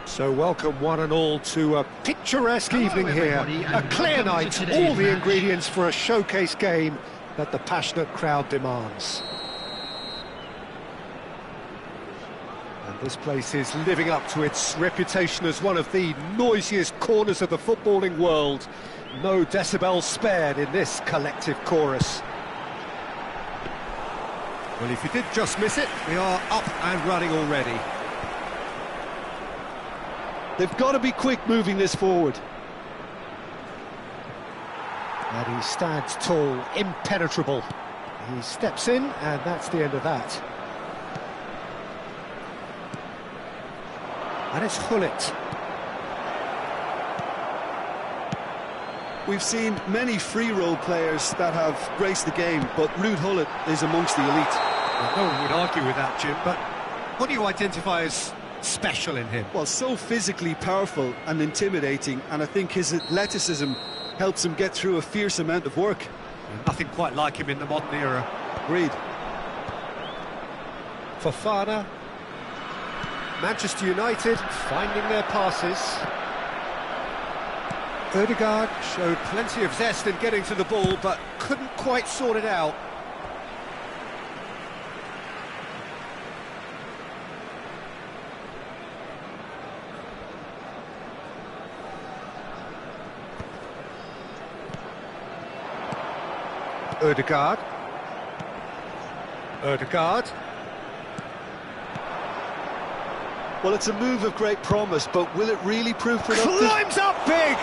So welcome one and all to a picturesque evening here, a clear night, all the ingredients for a showcase game that the passionate crowd demands. And this place is living up to its reputation as one of the noisiest corners of the footballing world. No decibels spared in this collective chorus. Well, if you did just miss it, we are up and running already. They've got to be quick moving this forward. And he stands tall, impenetrable. He steps in, and that's the end of that. And it's Hullet. We've seen many free role players that have graced the game, but Ruud Hullet is amongst the elite. Well, no one would argue with that, Jim, but what do you identify as special in him? Well, so physically powerful and intimidating, and I think his athleticism helps him get through a fierce amount of work. Nothing quite like him in the modern era. Agreed. Fofana. Manchester United finding their passes. Odegaard showed plenty of zest in getting to the ball, but couldn't quite sort it out. Odegaard. Well, it's a move of great promise, but will it really prove productive? Climbs up big!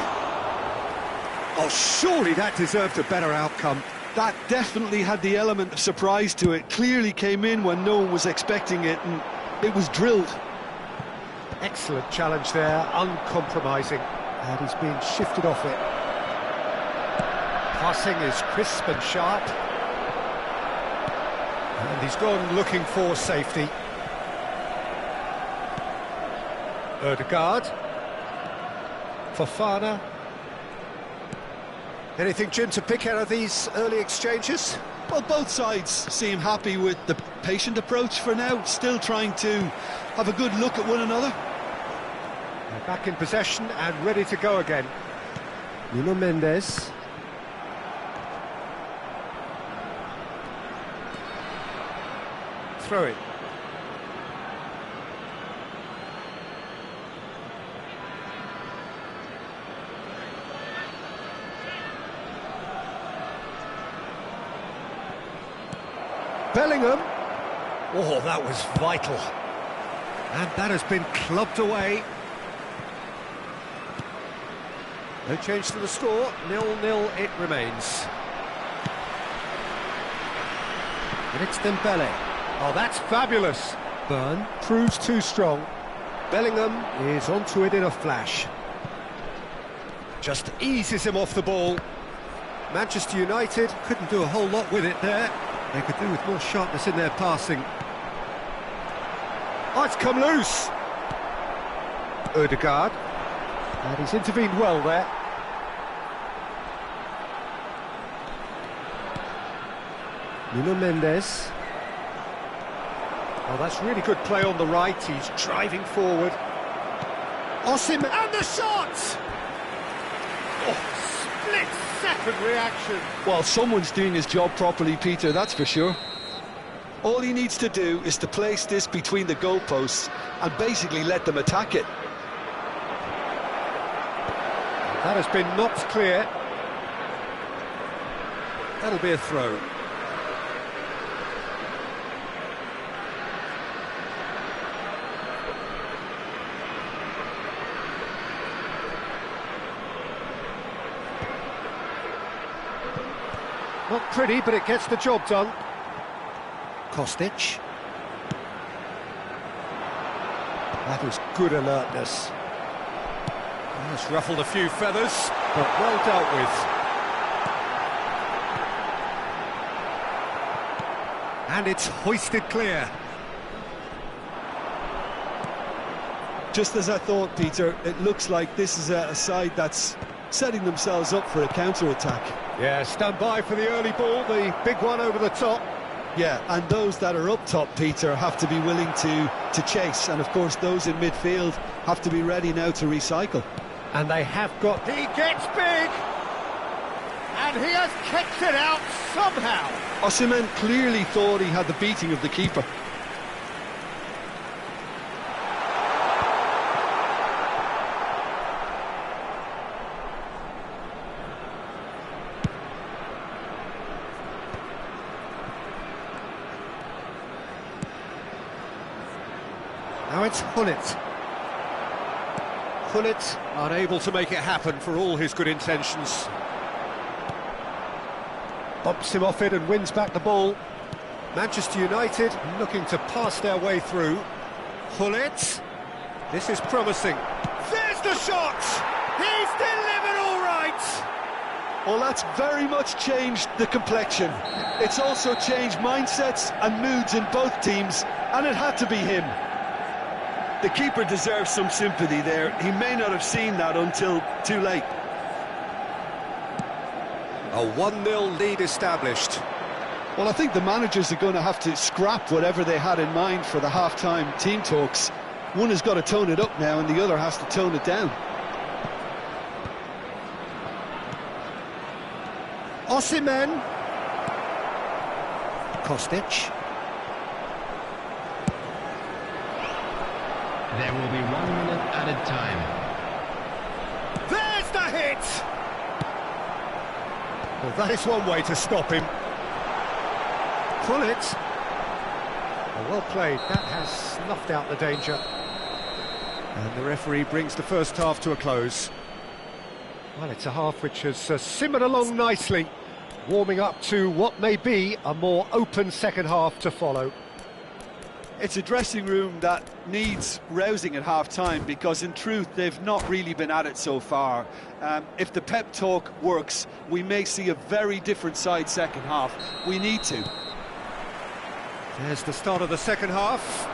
Oh, surely that deserved a better outcome. That definitely had the element of surprise to it. Clearly came in when no one was expecting it, and it was drilled. Excellent challenge there, uncompromising. And he's been shifted off it. Passing is crisp and sharp. And he's gone looking for safety. Odegaard. Fofana. Anything, Jim, to pick out of these early exchanges? Well, both sides seem happy with the patient approach for now, still trying to have a good look at one another. They're back in possession and ready to go again. Nuno Mendes. Throw it. Bellingham. Oh, that was vital. And that has been clubbed away. No change to the score. 0-0 it remains. And it's Dembele. Oh, that's fabulous. Burn proves too strong. Bellingham is onto it in a flash. Just eases him off the ball. Manchester United couldn't do a whole lot with it there. They could do with more sharpness in their passing. Oh, it's come loose. Odegaard. And he's intervened well there. Nuno Mendes. Oh, that's really good play on the right. He's driving forward. Osimhen, and the shot! Oh, split-second reaction. Well, someone's doing his job properly, Peter, that's for sure. All he needs to do is to place this between the goalposts and basically let them attack it. That has been knocked clear. That'll be a throw. Not pretty, but it gets the job done. Kostic. That was good alertness. It's ruffled a few feathers, but well dealt with. And it's hoisted clear. Just as I thought, Peter, it looks like this is a side that's setting themselves up for a counter-attack. Yeah, stand by for the early ball, the big one over the top. Yeah, and those that are up top, Peter, have to be willing to chase. And, of course, those in midfield have to be ready now to recycle. And they have got... He gets big! And he has kicked it out somehow! Osimhen clearly thought he had the beating of the keeper. Now it's Gullit. Gullit unable to make it happen for all his good intentions. Bumps him off it and wins back the ball. Manchester United looking to pass their way through. Gullit. This is promising. There's the shot! He's delivered all right! Well, that's very much changed the complexion. It's also changed mindsets and moods in both teams, and it had to be him. The keeper deserves some sympathy there. He may not have seen that until too late. A 1-0 lead established. Well, I think the managers are going to have to scrap whatever they had in mind for the half-time team talks. One has got to tone it up now and the other has to tone it down. Osimhen. Kostic. There will be 1 minute added time. There's the hit! Well, that is one way to stop him. Gullit. Well played. That has snuffed out the danger. And the referee brings the first half to a close. Well, it's a half which has simmered along nicely, warming up to what may be a more open second half to follow. It's a dressing room that needs rousing at half-time because, in truth, they've not really been at it so far. If the pep talk works, we may see a very different side second half. We need to. There's the start of the second half.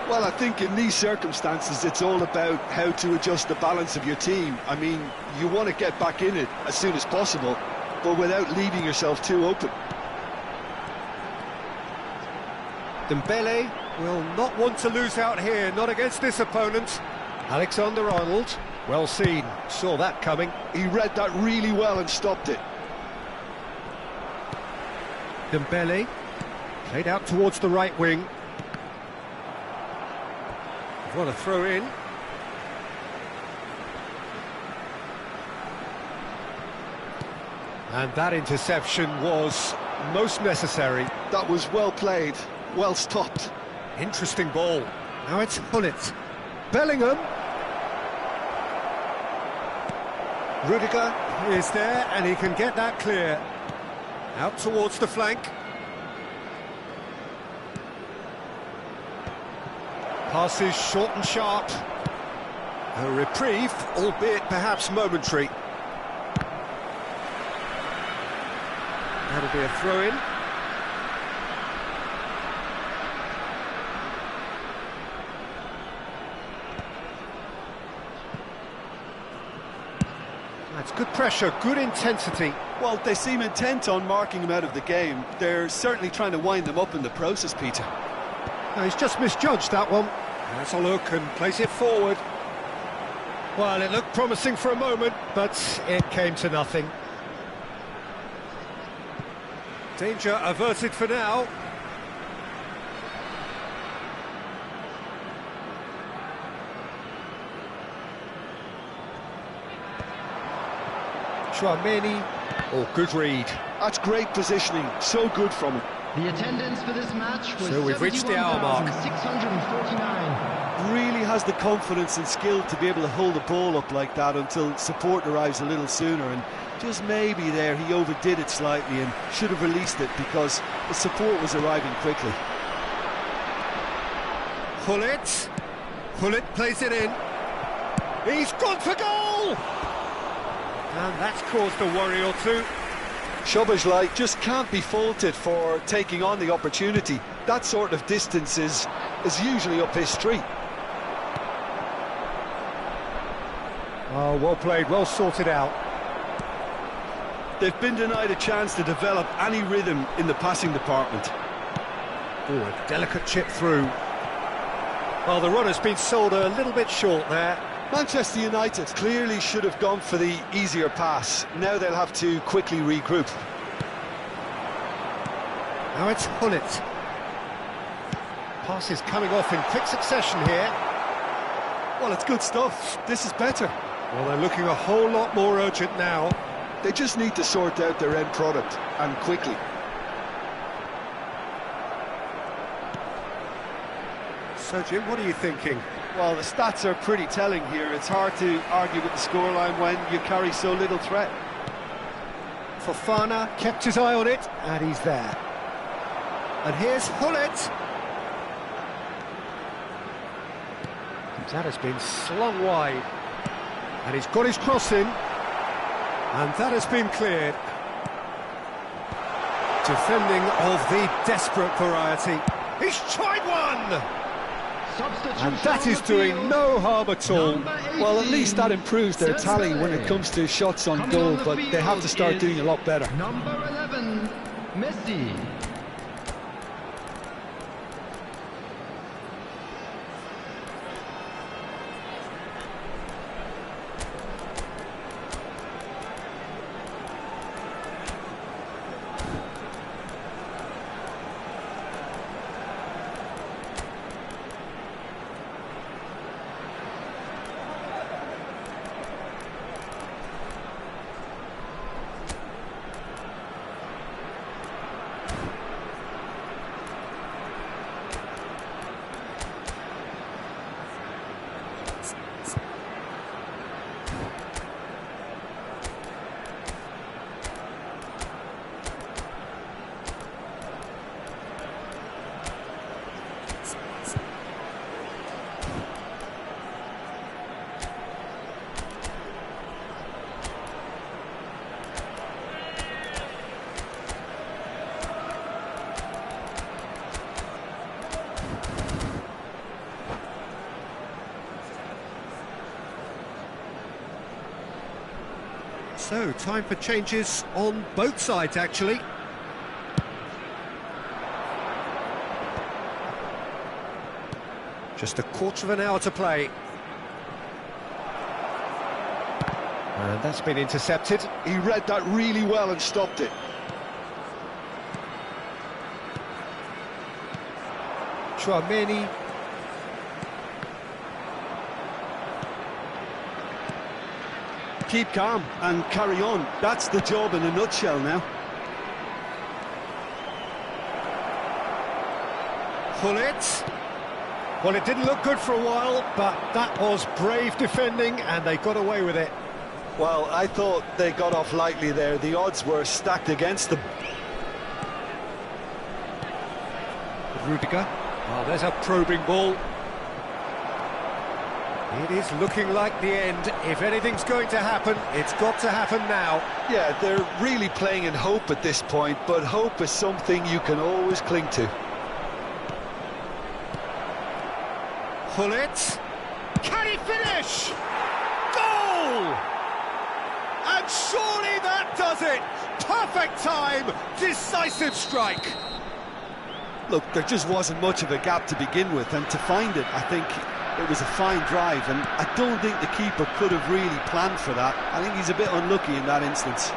Well, I think in these circumstances, it's all about how to adjust the balance of your team. I mean, you want to get back in it as soon as possible, but without leaving yourself too open. Dembele will not want to lose out here, not against this opponent. Alexander-Arnold, well seen, saw that coming. He read that really well and stopped it. Dembele, played out towards the right wing. What a throw in. And that interception was most necessary. That was well played. Well stopped. Interesting ball. Now it's Gullit. Bellingham. Rudiger is there and he can get that clear. Out towards the flank. Passes short and sharp. A reprieve, albeit perhaps momentary. That'll be a throw-in. That's good pressure, good intensity. Well, they seem intent on marking him out of the game. They're certainly trying to wind them up in the process, Peter. No, he's just misjudged that one. Has a look and plays it forward. Well, it looked promising for a moment, but it came to nothing. Danger averted for now. Chouameni. Oh, good read. That's great positioning, so good from him. The attendance for this match was So we've reached the hour mark. 649. Really has the confidence and skill to be able to hold the ball up like that until support arrives a little sooner, and just maybe there he overdid it slightly and should have released it because the support was arriving quickly. Gullit. Gullit plays it in. He's gone for goal! And that's caused a worry or two. Szoboszlai just can't be faulted for taking on the opportunity. That sort of distance is usually up his street. Oh, well played, well sorted out. They've been denied a chance to develop any rhythm in the passing department. Oh, a delicate chip through. Well, the run has been sold a little bit short there. Manchester United clearly should have gone for the easier pass. Now they'll have to quickly regroup. Now it's Hullet. Passes coming off in quick succession here. Well, it's good stuff. This is better. Well, they're looking a whole lot more urgent now. They just need to sort out their end product, and quickly. So, Jim, what are you thinking? Well, the stats are pretty telling here. It's hard to argue with the scoreline when you carry so little threat. Fofana kept his eye on it, and he's there. And here's Hullet. That has been slung wide. And he's got his cross in. And that has been cleared. Defending of the desperate variety. He's tried one! And that is doing no harm at all. Well, at least that improves their tally when it comes to shots on goal, but they have to start doing a lot better. Number 11, Messi. So, time for changes on both sides, actually. Just a quarter of an hour to play. And that's been intercepted. He read that really well and stopped it. Chouameni. Keep calm and carry on. That's the job in a nutshell now. Hullet. Well, it didn't look good for a while, but that was brave defending, and they got away with it. Well, I thought they got off lightly there. The odds were stacked against them. Rudiger. Oh, there's a probing ball. It is looking like the end. If anything's going to happen, it's got to happen now. Yeah, they're really playing in hope at this point, but hope is something you can always cling to. Hullet. Can he finish? Goal! And surely that does it! Perfect time, decisive strike. Look, there just wasn't much of a gap to begin with, and to find it, I think it was a fine drive, and I don't think the keeper could have really planned for that. I think he's a bit unlucky in that instance.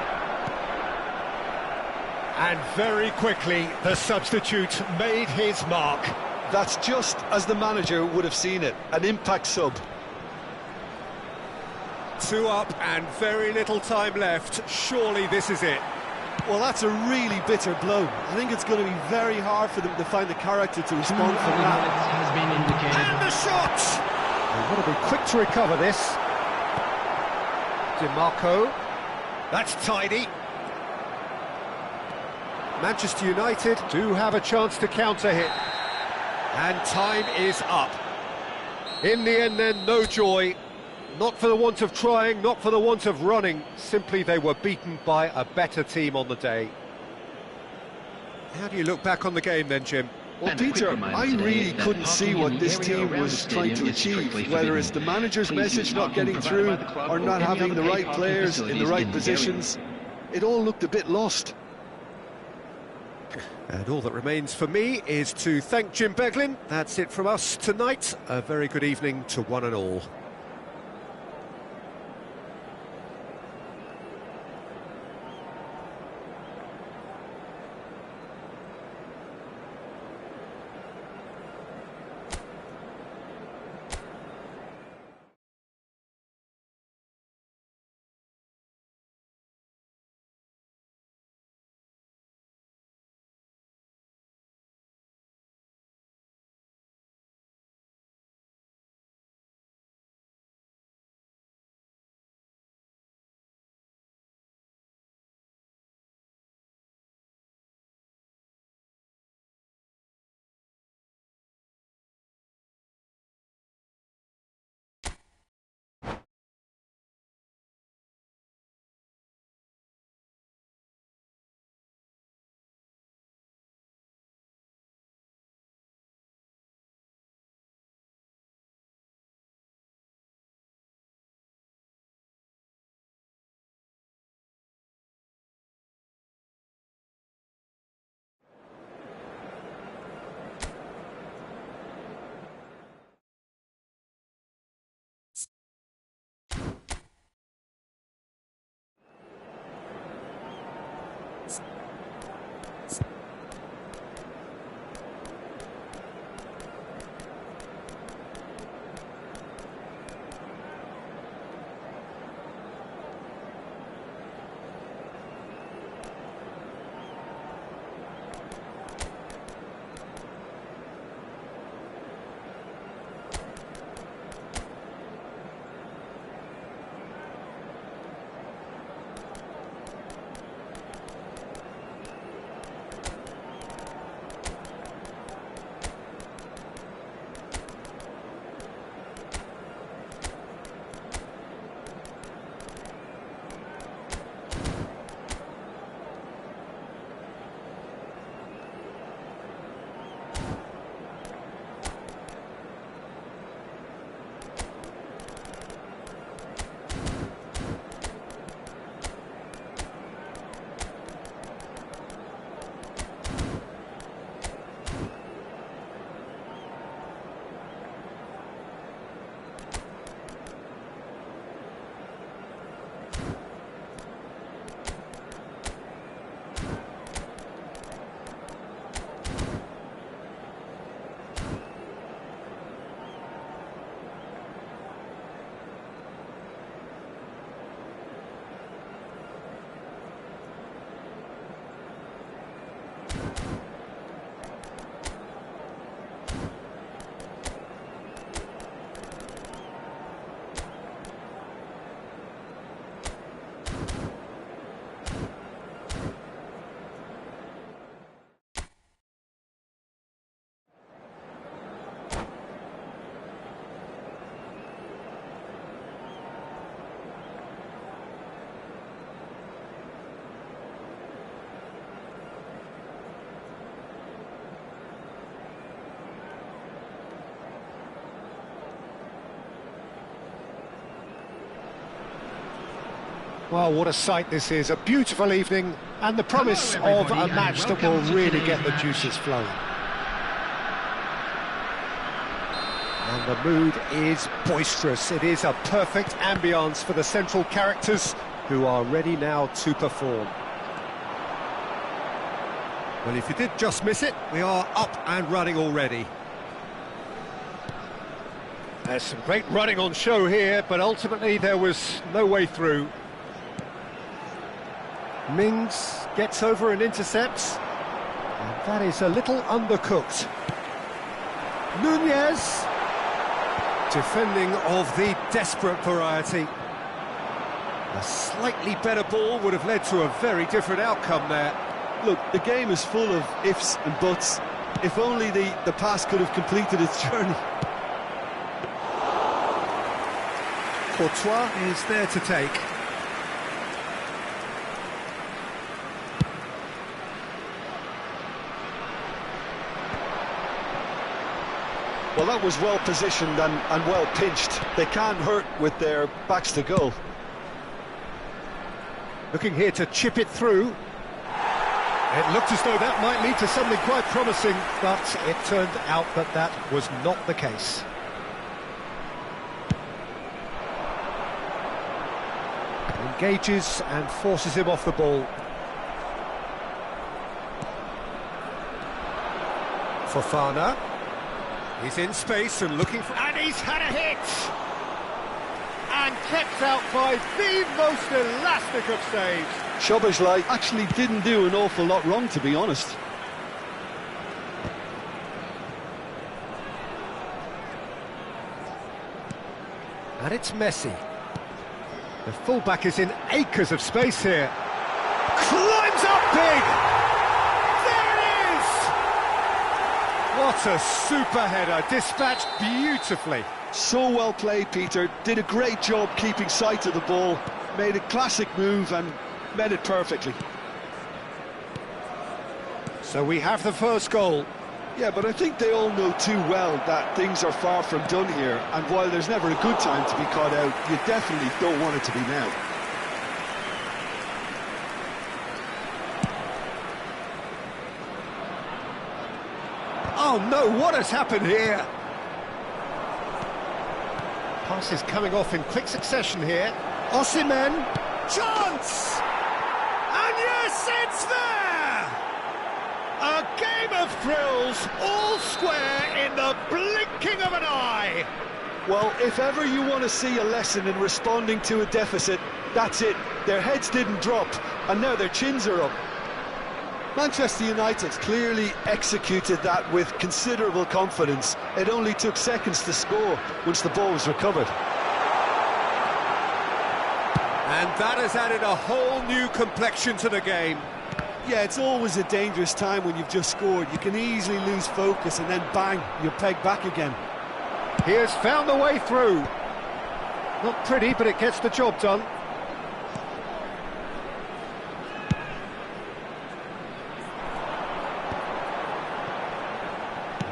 And very quickly, the substitute made his mark. That's just as the manager would have seen it, an impact sub. 2 up and very little time left. Surely this is it. Well, that's a really bitter blow. I think it's going to be very hard for them to find the character to respond from that. Has been indicated. And the shot! They've got to be quick to recover this. DiMarco. That's tidy. Manchester United do have a chance to counter hit. And time is up. In the end then, no joy. Not for the want of trying, not for the want of running. Simply they were beaten by a better team on the day. How do you look back on the game then, Jim? Well, Peter, I really couldn't see what this team was trying to achieve, whether it's the manager's message not getting through or not having the right players in the right positions. It all looked a bit lost. And all that remains for me is to thank Jim Beglin. That's it from us tonight. A very good evening to one and all. Well, what a sight this is. A beautiful evening and the promise of a match that will really get the juices flowing. And the mood is boisterous. It is a perfect ambience for the central characters who are ready now to perform. Well, if you did just miss it, we are up and running already. There's some great running on show here, but ultimately there was no way through. Mings gets over and intercepts, and that is a little undercooked. Nunez, defending of the desperate variety. A slightly better ball would have led to a very different outcome there. Look, the game is full of ifs and buts. If only the pass could have completed its journey. Courtois is there to take. Well, that was well positioned and well pinched. They can't hurt with their backs to goal. Looking here to chip it through. It looked as though that might lead to something quite promising, but it turned out that that was not the case. Engages and forces him off the ball. Fofana. He's in space and looking for... And he's had a hit! And kept out by the most elastic of saves. Szoboszlai actually didn't do an awful lot wrong, to be honest. And it's Messi. The fullback is in acres of space here. Climbs up big! There it is! What a super header, dispatched beautifully. So well played, Peter. Did a great job keeping sight of the ball. Made a classic move and met it perfectly. So we have the first goal. Yeah, but I think they all know too well that things are far from done here, and while there's never a good time to be caught out, you definitely don't want it to be now. Oh no, what has happened here? Pass is coming off in quick succession here. Osimhen, chance! And yes, it's there! A game of thrills, all square in the blinking of an eye. Well, if ever you want to see a lesson in responding to a deficit, that's it. Their heads didn't drop, and now their chins are up. Manchester United clearly executed that with considerable confidence. It only took seconds to score once the ball was recovered. And that has added a whole new complexion to the game. Yeah, it's always a dangerous time when you've just scored. You can easily lose focus and then bang, you're pegged back again. He has found the way through. Not pretty, but it gets the job done.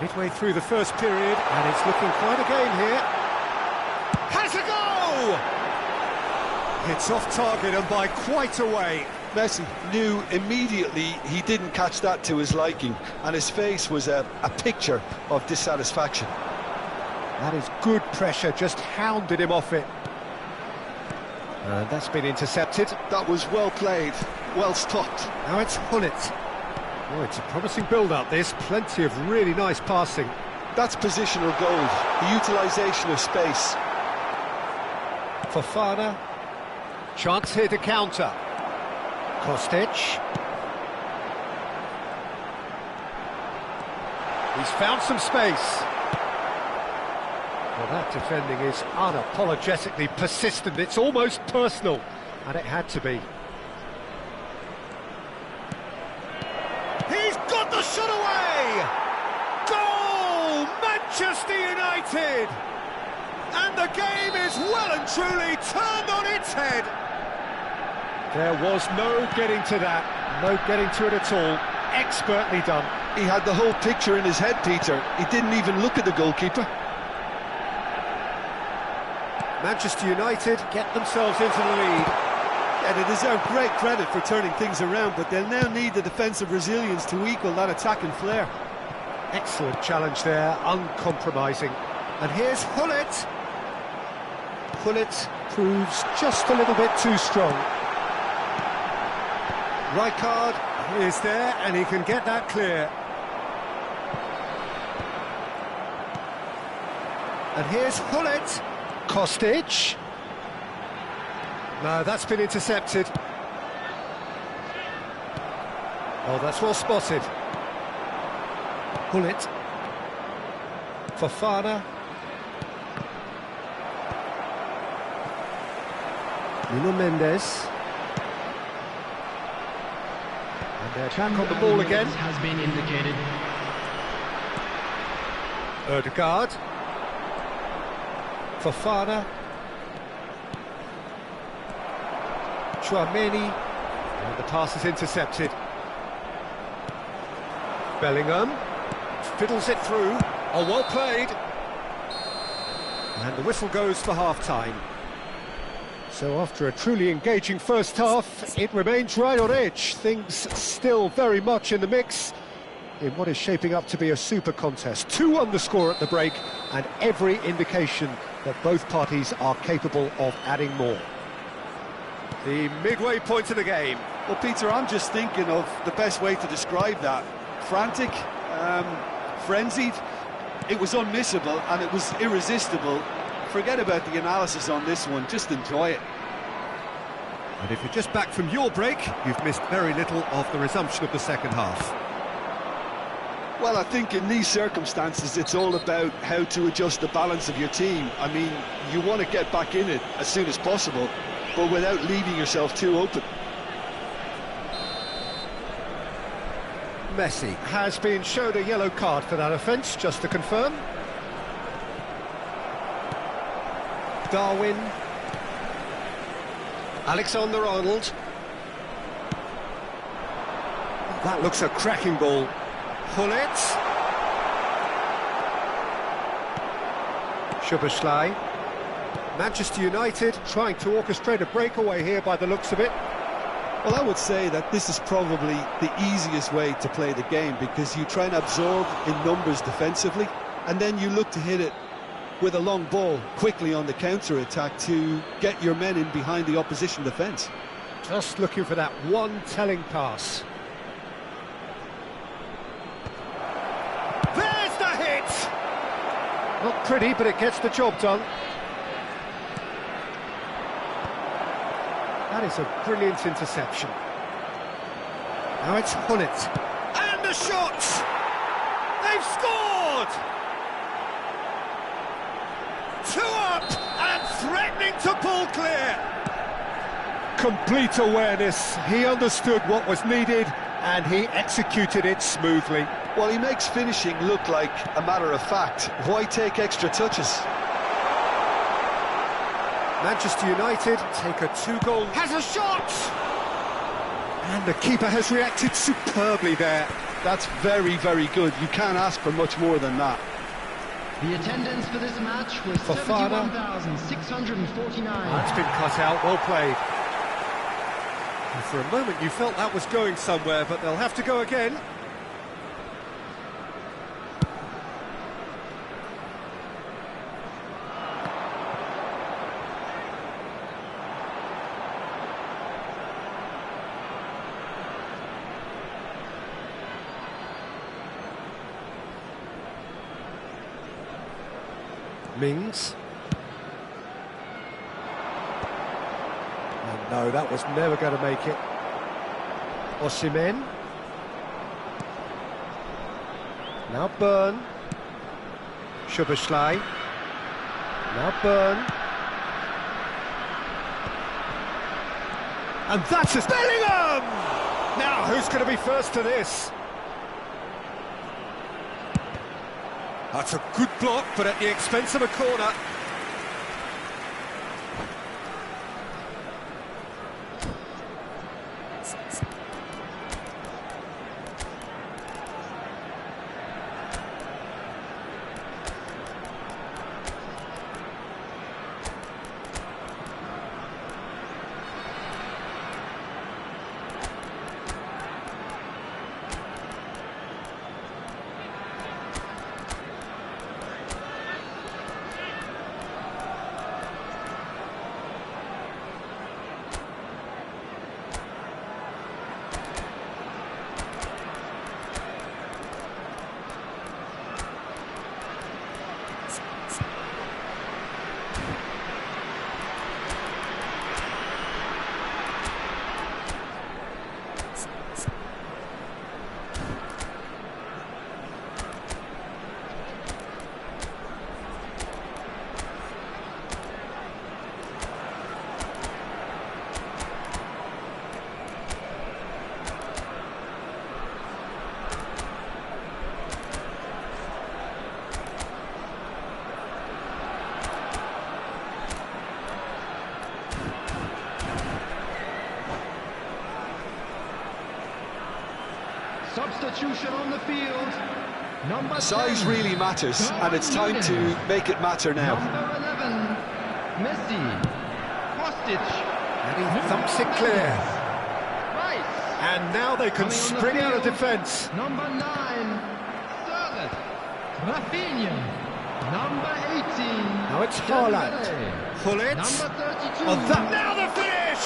Midway through the first period, and it's looking quite a game here. Has a go! It's off target and by quite a way. Messi knew immediately he didn't catch that to his liking, and his face was a picture of dissatisfaction. That is good pressure, just hounded him off it. And that's been intercepted. That was well played, well stopped. Now it's Hullet. Oh, it's a promising build-up, this. Plenty of really nice passing. That's positional gold, the utilisation of space. Fofana. Chance here to counter. Kostic. He's found some space. Well, that defending is unapologetically persistent. It's almost personal, and it had to be. He's got the shot away! Goal! Manchester United! And the game is well and truly turned on its head. There was no getting to that, no getting to it at all. Expertly done. He had the whole picture in his head, Peter. He didn't even look at the goalkeeper. Manchester United get themselves into the lead. Yeah, they deserve great credit for turning things around, but they'll now need the defensive resilience to equal that attacking flair. Excellent challenge there, uncompromising. And here's Hullet. Hullet proves just a little bit too strong. Rijkaard is there, and he can get that clear. And here's Hullet. Kostic. No, that's been intercepted. Oh, that's well spotted. Hullet. Fofana. Nuno Mendes. And they're back on the ball again. Has been indicated. Ødegaard. Fofana. Tchouaméni. And the pass is intercepted. Bellingham. Fiddles it through. Oh, well played. And the whistle goes for half-time. So after a truly engaging first half, it remains right on edge. Things still very much in the mix in what is shaping up to be a super contest. 2-1 the score at the break, and every indication that both parties are capable of adding more. The midway point of the game. Well, Peter, I'm just thinking of the best way to describe that. Frantic, frenzied. It was unmissable and it was irresistible. Forget about the analysis on this one, just enjoy it. And if you're just back from your break, you've missed very little of the resumption of the second half. Well, I think in these circumstances, it's all about how to adjust the balance of your team. I mean, you want to get back in it as soon as possible, but without leaving yourself too open. Messi has been shown a yellow card for that offence, just to confirm. Darwin. Alexander-Arnold. That looks a cracking ball. Hullet. Szoboszlai. Manchester United trying to orchestrate a breakaway here by the looks of it. Well, I would say that this is probably the easiest way to play the game, because you try and absorb in numbers defensively, and then you look to hit it with a long ball quickly on the counter-attack to get your men in behind the opposition defence. Just looking for that one telling pass. There's the hit! Not pretty, but it gets the job done. That is a brilliant interception. Now it's Hullet. And the shot! They've scored! 2 up and threatening to pull clear. Complete awareness. He understood what was needed and he executed it smoothly. Well, he makes finishing look like a matter of fact. Why take extra touches? Manchester United take a 2-goal... Has a shot! And the keeper has reacted superbly there. That's very, very good. You can't ask for much more than that. The attendance for this match was Fofana. 71,649. That's been cut out, well played. And for a moment you felt that was going somewhere, but they'll have to go again. Mings. And no, that was never going to make it. Osimhen. Now Byrne. Szoboszlai. Now Byrne. And that's a Bellingham! Now, who's going to be first to this? That's a good block, but at the expense of a corner. Substitution on the field. Number Size 10, really matters, and it's time to make it matter now. Number 11, Messi. Kostic. And he thumps it clear. Rice. And now they can Coming on the spring out of field. defence. Number 9, Servet. Rafinha. Number 18. Now it's Haaland. Dembele. Pull it. Number 32. Oh, that now the finish!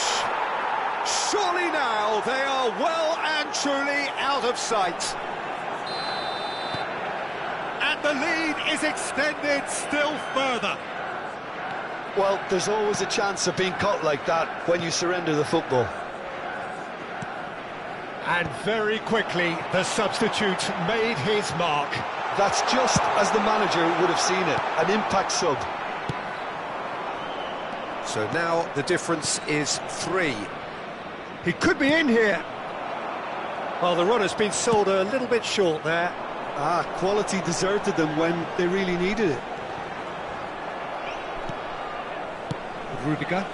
Surely now they are well and truly out of sight. And the lead is extended still further. Well, there's always a chance of being caught like that when you surrender the football. And very quickly, the substitute made his mark. That's just as the manager would have seen it, an impact sub. So now the difference is 3. He could be in here. Well, the run has been sold a little bit short there. Quality deserted them when they really needed it. Rudiger.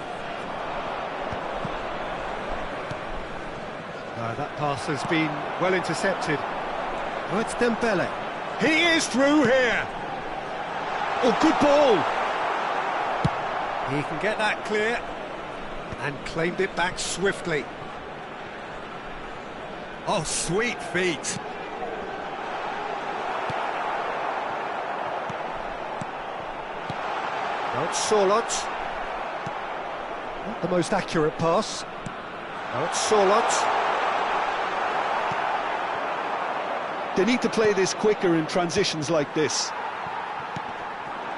That pass has been well intercepted. Oh, it's Dembele. He is through here. Oh, good ball. He can get that clear and claimed it back swiftly. Oh, sweet feet. Now it's Sorloth. Not the most accurate pass. Now it's Sorloth. They need to play this quicker in transitions like this.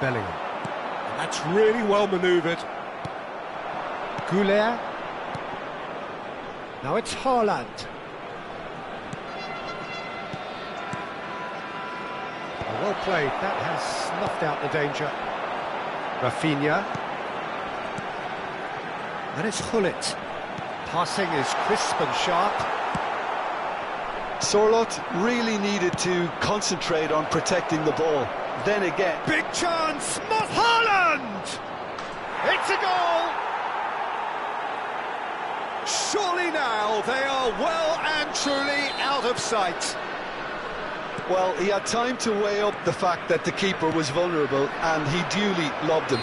Bellingham. And that's really well manoeuvred. Goulet. Now it's Haaland. Well played. That has snuffed out the danger. Rafinha. And it's Gullit. Passing is crisp and sharp. Sorloth really needed to concentrate on protecting the ball. Then again, Big chance! Moss Haaland! It's a goal! Surely now they are well and truly out of sight. well, he had time to weigh up the fact that the keeper was vulnerable, and he duly lobbed him.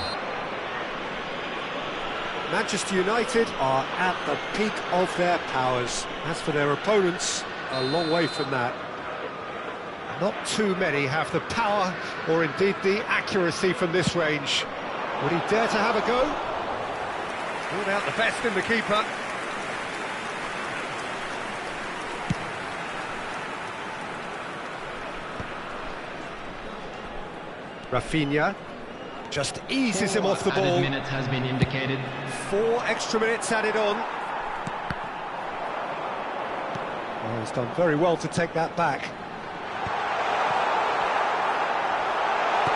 Manchester United are at the peak of their powers. As for their opponents, a long way from that. Not too many have the power or indeed the accuracy from this range. Would he dare to have a go? Ruled out the best in the keeper. Rafinha just eases him off the ball. Minutes has been indicated. 4 extra minutes added on. Well, he's done very well to take that back.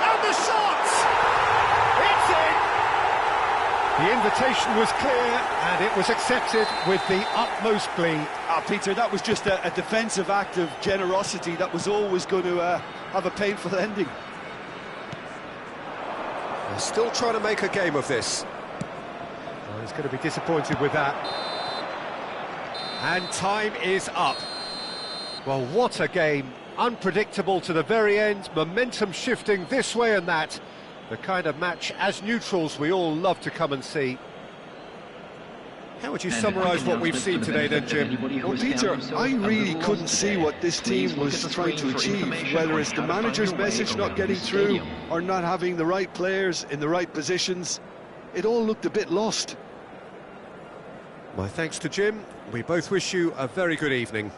And the shot! It's in! The invitation was clear and it was accepted with the utmost glee. Peter, that was just a defensive act of generosity that was always going to have a painful ending. They're still trying to make a game of this. Well, he's going to be disappointed with that. And time is up. Well, what a game. Unpredictable to the very end, momentum shifting this way and that. The kind of match, as neutrals, we all love to come and see. How would you summarise what we've seen today then, Jim? Well, Peter, I really couldn't see what this team was trying to achieve, whether it's the manager's message not getting through or not having the right players in the right positions. It all looked a bit lost. My thanks to Jim. We both wish you a very good evening.